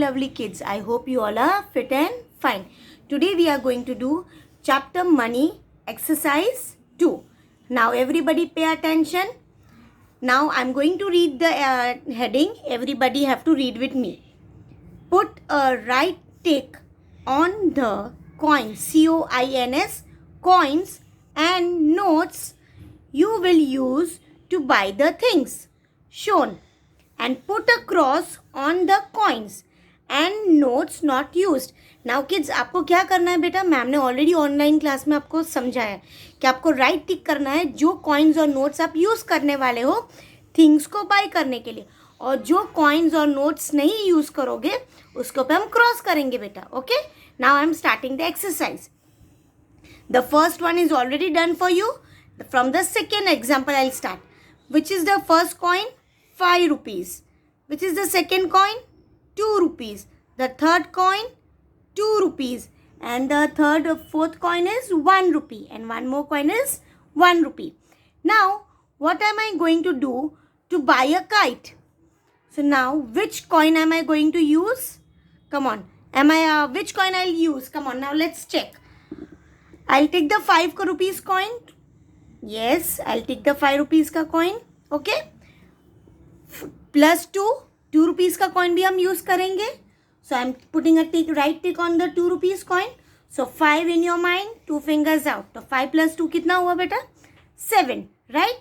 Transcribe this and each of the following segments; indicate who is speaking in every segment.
Speaker 1: lovely kids. I hope you all are fit and fine. Today we are going to do chapter money exercise 2. Now everybody pay attention. Now I'm going to read the heading. Everybody have to read with me. Put a right tick on the coins, coins, coins and notes you will use to buy the things shown, and put a cross on the coins and notes not used. Now kids, आपको क्या करना है बेटा, ma'am ने already online class में आपको समझाया कि आपको राइट टिक करना है जो कॉइन्स और नोट्स आप यूज़ करने वाले हो थिंग्स को बाय करने के लिए, और जो कॉइन्स और नोट्स नहीं यूज़ करोगे उसको पे हम क्रॉस करेंगे बेटा. Okay, now I am starting the exercise. The first one is already done for you. From the second example I will start. Which is the first coin? 5 rupees. Which is the second coin? 2 rupees. The third coin? 2 rupees. And the fourth coin is 1 rupee. And one more coin is 1 rupee. Now, what am I going to do to buy a kite? So now, which coin am I going to use? Come on. Which coin I'll use? Come on, now let's check. I'll take the 5 rupees coin. Yes, I'll take the 5 rupees का coin. Okay. Plus 2 rupees का coin भी हम use करेंगे. So I am putting a tick, right tick on the 2 rupees coin. So 5 in your mind, 2 fingers out. तो 5 + 2 कितना हुआ बेटा? 7. Right.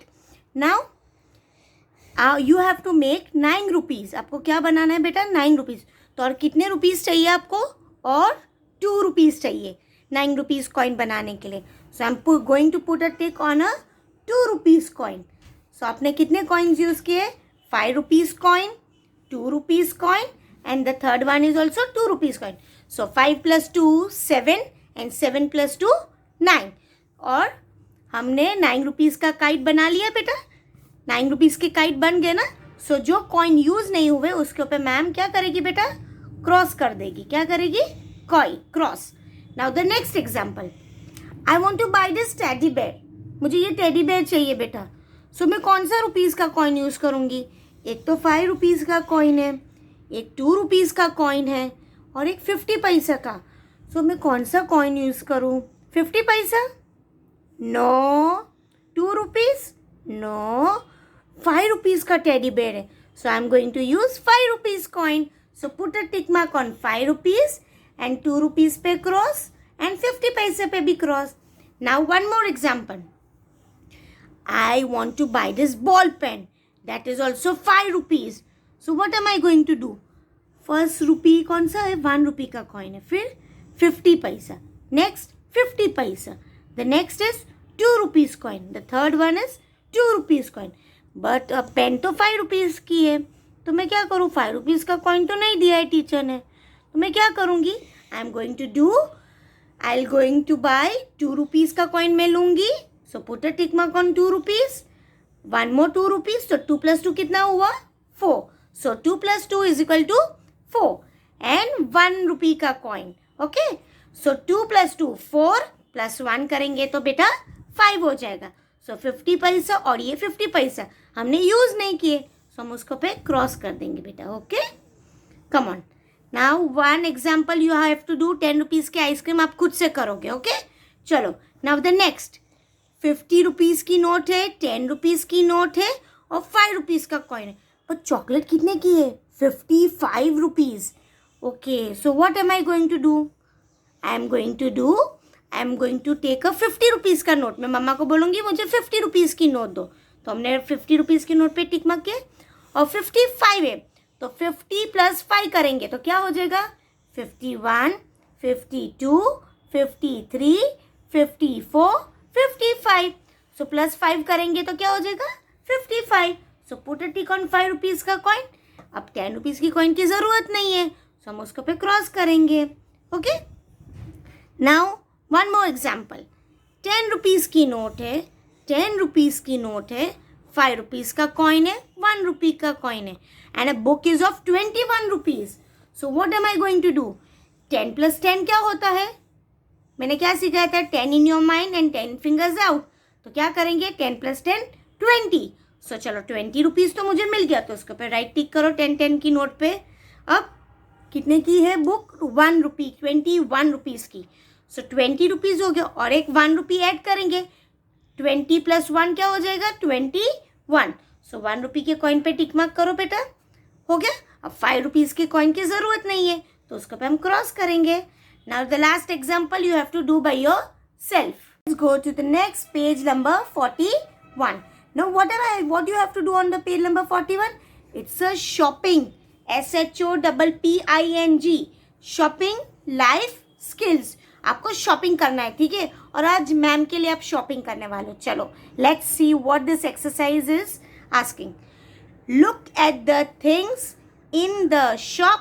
Speaker 1: Now you have to make 9 rupees. आपको क्या बनाना है बेटा? 9 रुपीज़. तो और कितने रुपीज़ चाहिए आपको? और 2 रुपीज़ चाहिए 9 रुपीज़ कॉइन बनाने के लिए. So I am going to put a tick on a 2 rupees coin. So आपने कितने कॉइन्स यूज़ किए? 5 rupees coin, 2 rupees coin, and the third one is also 2 rupees coin. So 5 + 2 7 and 7 + 2 9. और हमने 9 rupees का kite बना लिया बेटा. 9 rupees के काइट बन गए ना. सो जो कॉइन यूज़ नहीं हुए उसके ऊपर मैम क्या करेगी बेटा? क्रॉस कर देगी. क्या करेगी? Cross. Now the next example. I want to buy this teddy bear. मुझे ये टेडी बेयर चाहिए बेटा. सो मैं कौन सा रुपीज़ का कॉइन यूज़ करूँगी? एक तो 5 रुपीज़ का कॉइन है, एक 2 रुपीज़ का कॉइन है, और एक 50 पैसा का. सो मैं कौन सा कॉइन यूज़ करूँ? 50 पैसा? नो. 2 रुपीज़? नो. 5 रुपीज़ का टेडी बेयर है. So I am going to use 5 rupees coin. So put a tick mark on 5 rupees and 2 rupees पे क्रॉस एंड 50 पैसे पे भी cross. Now one more example. I want to buy this ball pen. That is also 5 rupees. So what am I going to do? First rupee कौन सा है? 1 rupee का coin है. फिर 50 पैसा. Next 50 पैसा. The next is 2 rupees coin. The third one is 2 rupees coin. But pen तो 5 rupees की है. तो मैं क्या करूँ? 5 rupees का coin तो नहीं दिया है टीचर ने. तो मैं क्या करूँगी? I'm going to buy 2 rupees का coin मैं लूँगी. So put a tick mark on 2 rupees. One more 2 rupees. So 2 + 2 कितना हुआ? 4. So 2 + 2 is equal to 4. And 1 rupee का coin. Okay. So 2 + 2 4 + 1 करेंगे तो बेटा 5 हो जाएगा. So 50 पैसा और ये 50 पैसा हमने यूज़ नहीं किए. So हम उसको पे क्रॉस कर देंगे बेटा. Okay. Come on. Now one example you have to do. 10 rupees के आइसक्रीम आप खुद से करोगे. Okay. चलो. Now the next. 50 रुपीज़ की नोट है, 10 रुपीज़ की नोट है और 5 रुपीज़ का कॉइन है. पर चॉकलेट कितने की है? 55 rupees. Okay, so what am I going to do? I am going to take a 50 rupees का नोट. मैं मम्मा को बोलूँगी मुझे 50 रुपीज़ की नोट दो. तो हमने 50 रुपीज़ की नोट पे टिक मार्क किया. और 55 है तो 50 + 5 करेंगे तो क्या हो जाएगा? 51, 52, 53, 54, 55. सो +5 करेंगे तो क्या हो जाएगा? 55. सो put a tick on 5 rupees का कॉइन. अब 10 रुपीज़ की कॉइन की ज़रूरत नहीं है. सो हम उसको पे क्रॉस करेंगे. Okay. Now one more example. 10 rupees की नोट है, 10 रुपीज़ की नोट है, 5 रुपीज़ का कॉइन है, 1 रुपी का कॉइन है, and a book is of 21 rupees. So what am I going to do? 10 + 10 क्या होता है? मैंने क्या सिखाया था? 10 इन your mind and 10 fingers out. तो क्या करेंगे? 10 + 10 20. सो चलो 20 रुपीज़ तो मुझे मिल गया. तो उसके ऊपर राइट टिक करो 10 की नोट पे. अब कितने की है बुक? 1 रुपी, 21 रुपीज़ की. सो 20 रुपीज़ हो गया और एक 1 रुपी ऐड करेंगे. 20 + 1 क्या हो जाएगा? 21. सो 1 रुपी के कॉइन पे टिक मार्क करो बेटा. हो गया. अब 5 रुपीज़ के कॉइन की ज़रूरत नहीं है तो उसको पे हम क्रॉस करेंगे. Now the last example you have to do by yourself. Let's go to the next page number 41. Now what you have to do on the page number 41? It's a shopping. SHOPPING. Shopping life skills. आपको shopping करना है, ठीक है. और आज ma'am के लिए आप शॉपिंग करने वाले हो. चलो let's see what this exercise is asking. Look at the things in the shop,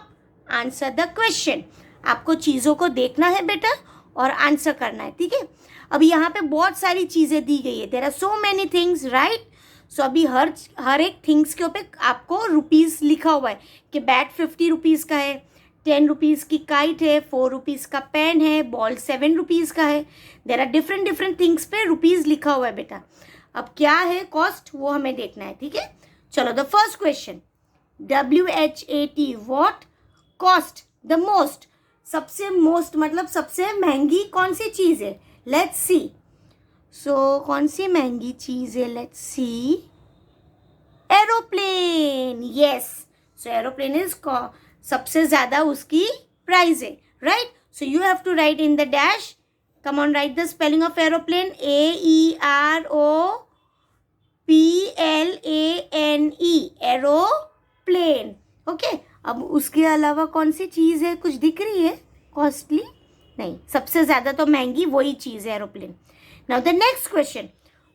Speaker 1: answer the question. आपको चीज़ों को देखना है बेटा और आंसर करना है, ठीक है. अभी यहाँ पे बहुत सारी चीज़ें दी गई है. There are so many things, right. So अभी हर एक थिंग्स के ऊपर आपको रुपीज़ लिखा हुआ है कि बैट 50 रुपीज़ का है, 10 रुपीज़ की काइट है, 4 रुपीज़ का पेन है, बॉल 7 रुपीज़ का है. देयर आर डिफरेंट थिंग्स पे रुपीज़ लिखा हुआ है बेटा. अब क्या है कॉस्ट वो हमें देखना है, ठीक है. चलो the first question, WHAT what cost the most. सबसे मोस्ट मतलब सबसे महंगी कौन सी चीज़ है? लेट्स सी. सो कौन सी महंगी चीज़ है? Let's see. Aeroplane. Yes. So aeroplane is सबसे ज़्यादा उसकी प्राइस है, right. So you have to write in the dash. Come on, write the spelling of aeroplane. AEROPLANE. Aeroplane. Okay. अब उसके अलावा कौन सी चीज़ है? कुछ दिख रही है कॉस्टली? नहीं, सबसे ज़्यादा तो महंगी वही चीज़ है, aeroplane. Now the next question,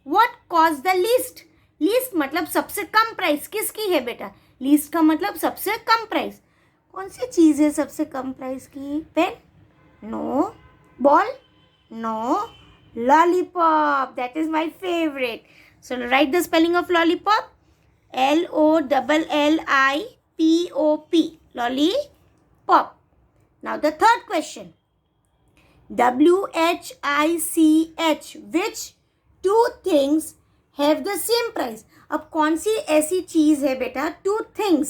Speaker 1: what cost the least. Least मतलब सबसे कम प्राइस किसकी है बेटा? लीस्ट का मतलब सबसे कम प्राइस. कौन सी चीज़ है सबसे कम प्राइस की? Pen? No. Ball? No. Lollipop. That is my favourite. So write the spelling of lollipop. LOLLIPOP. Lollipop. Now the third question, WHICH. Which two things have the same price? अब कौन सी ऐसी चीज़ है बेटा? Two things.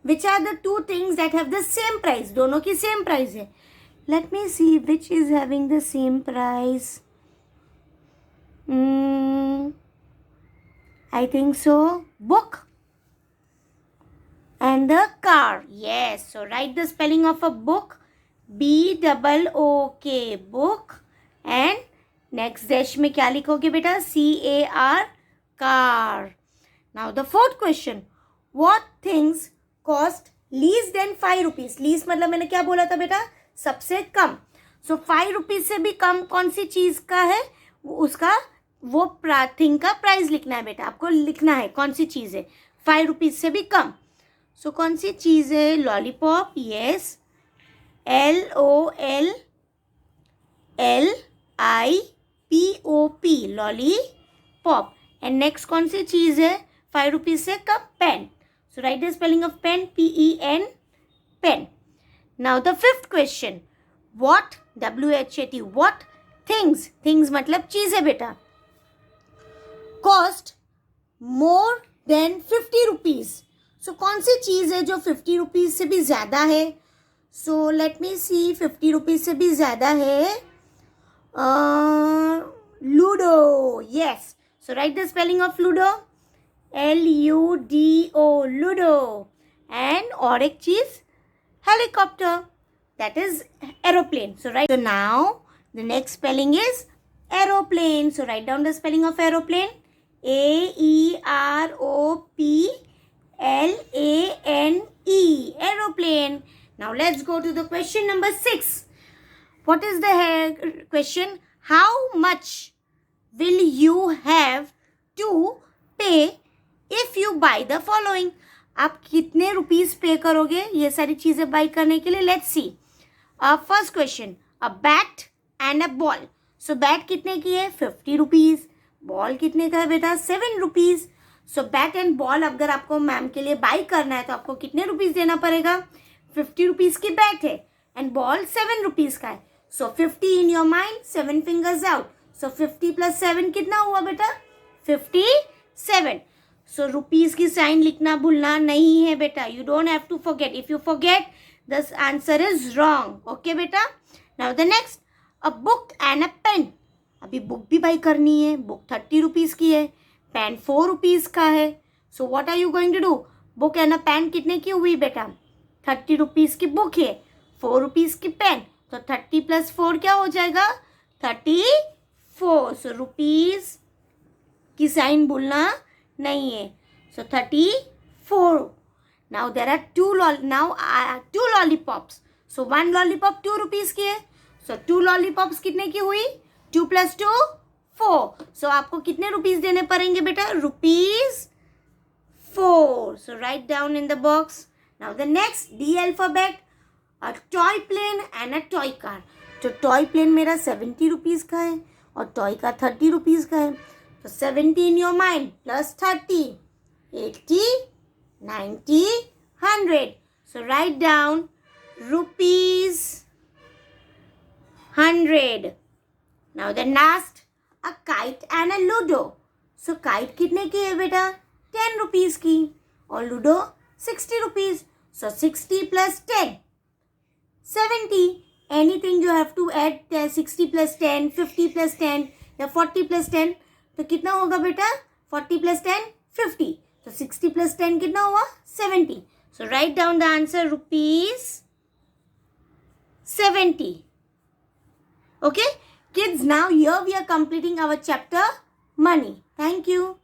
Speaker 1: Which are the two things that have the same price? दोनों की same price है. Let me see which is having the same price. I think so. Book and the car. Yes. So write the spelling of a book. BOOK. Book. And next dash में क्या लिखोगे बेटा? CAR. Car. Now the fourth question. What things cost least than 5 rupees? Least मतलब मैंने क्या बोला था बेटा? सबसे कम. So 5 rupees से भी कम कौन सी चीज़ का है? उसका वो थिंग का प्राइस लिखना है बेटा. आपको लिखना है कौन सी चीज़ है 5 रुपीज़ से भी कम. सो कौन सी चीज़ है? Lollipop. Yes. LOLLIPOP. Lollipop. And next कौन सी चीज़ है 5 रुपीज़ से कम? Pen. So write the spelling of pen. PEN. Pen. Now the fifth question, what WHAT what things. Things मतलब चीज़ें बेटा. Cost more than 50 rupees. So कौन सी चीज़ है जो 50 रुपीज़ से भी ज़्यादा है? सो लेट मी सी. 50 रुपीज़ से भी ज़्यादा है ludo. Yes. So write the spelling of ludo. LUDO. Ludo. And और एक चीज़ helicopter. That is aeroplane. So write. So now the next spelling is aeroplane. So write down the spelling of aeroplane. AEROPLANE. Aeroplane. Now let's go to the question number 6. What is the question? How much will you have to pay if you buy the following? आप कितने rupees पे करोगे ये सारी चीज़ें by करने के लिए? Let's see. First question, a bat and a ball. So bat कितने की है? 50 रुपीज़. बॉल कितने का है बेटा? 7 rupees. So bat and ball अगर आपको मैम के लिए बाई करना है तो आपको कितने रुपीज़ देना पड़ेगा? 50 रुपीज़ की बैट है एंड बॉल 7 रुपीज़ का है. सो 50 इन योर माइंड, 7 फिंगर्स आउट. सो 50 + 7 कितना हुआ बेटा? 57. सो रुपीज़ की साइन लिखना भूलना नहीं है बेटा. You don't have to forget. If you forget This answer is wrong. Okay बेटा. Now the next, a book and a pen. अभी बुक भी बाई करनी है. बुक 30 रुपीज़ की है, पेन 4 रुपीज़ का है. So what are you going to do? Book and a pen कितने की हुई बेटा? 30 रुपीज़ की बुक है, 4 रुपीज़ की पेन. तो 30 + 4 क्या हो जाएगा? 34. सो रुपीज़ की साइन भूलना नहीं है. सो 34. Now there are two lollipops. So one lollipop 2 rupees की है. So 2 lollipops कितने की हुई? 2 + 2 4. So आपको कितने रुपीस देने पड़ेंगे बेटा? ₹4. So write down in the box. Now the next D alphabet, a toy plane and a toy car. तो toy plane मेरा 70 रुपीज़ का है और toy car 30 रुपीज़ का है. तो 70 in your mind plus 30, 80, 90, 100. So write down ₹100. Now the last, a kite and a ludo. So kite कितने की है बेटा? 10 रुपीज़ की और ludo 60 rupees. So 60 + 10, 70. Anything you have to add 60 + 10, 50 + 10 या 40 + 10. तो कितना होगा बेटा? 40 + 10, 50. तो 60 + 10 कितना हुआ? 70. So write down the answer, ₹70. Okay? Kids, now here we are completing our chapter money. Thank you.